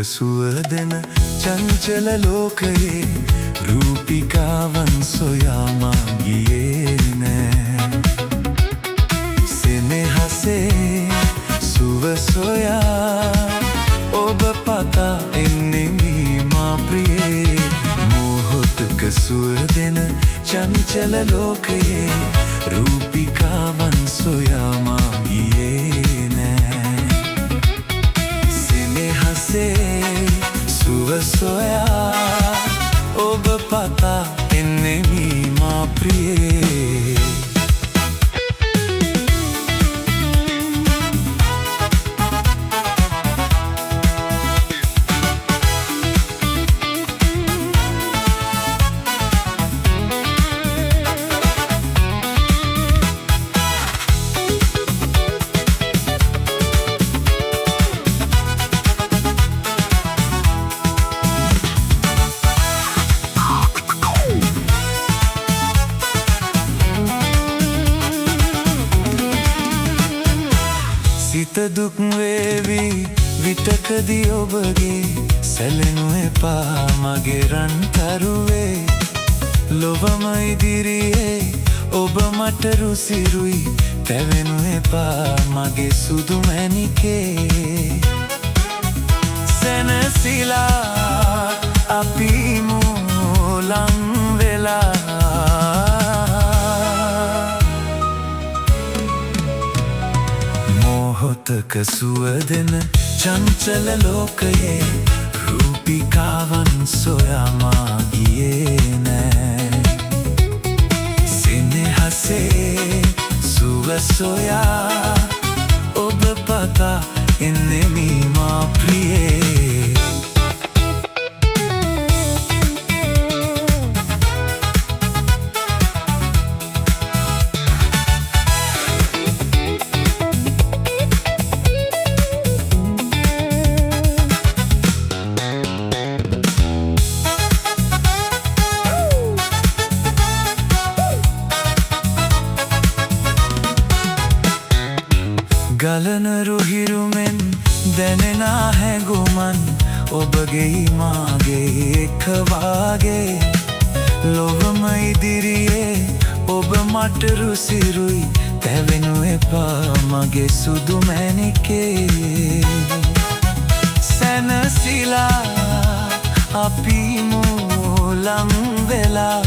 සුවදෙන චංචල ලෝකයේ රූපිකාවන් සොයා මා ගියේ නෑ. සෙනෙහසේ සුව සොයා ඔබ පතා එන්නේ මා ප්‍රියේ. මොහොතක සුවදෙන චංචල ලෝකයේ රූපිකාවන් සොයා මා ගියේ නෑ. සෙනෙහසේ සුව සොයා ඔබ පතා එන්නේ මා ප්‍රියේ. සිත දුක් වේවි විටකදී ඔබගේ සැලෙනු එපා මගේ රන් තරුවේ. ලොවම ඉදිරියේ ඔබ මට රුසිරුයි පැවෙනු එපා මගේ සුදු මැණිකේ. සැනසීලා අපි මුලං වෙලා මොහොතක සුවදෙන චංචල ලෝකයේ රූපිකාවන් සොයා මා ගියේ නෑ. සෙනෙහසේ සුව සොයා ඔබ පතා එන්නේ මා ප්‍රියේ. ගලන රුහිරුමෙන් දැනෙන හැඟුමන් ඔබගේ මාගේ එක වාගේ. ලොවම ඉදිරියේ ඔබ මට රුසිරුයි පැවෙනු එපා මගේ සුදු මැණිකේ. සැනසීලා අපි මුලං වෙලා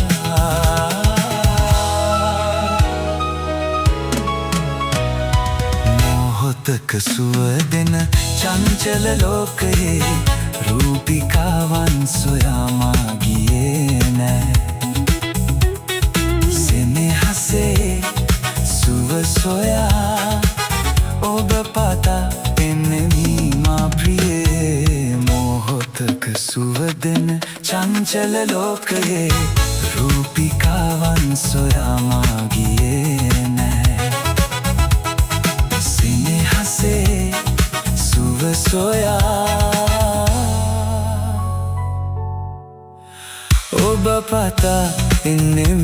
මොහොතක සුවදෙන චංචල ලෝකයේ රූපිකාවන් සොයා මා ගියේ නෑ. සෙනෙහසේ සුව සොයා ඔබ පතා එන්නේ මා ප්‍රියේ. මොහොතක සුවදෙන චංචල ලෝකයේ රූපිකාවන් සොයා මා ගියේ නෑ. සුව සොයා ඔබ පතා එන්නේ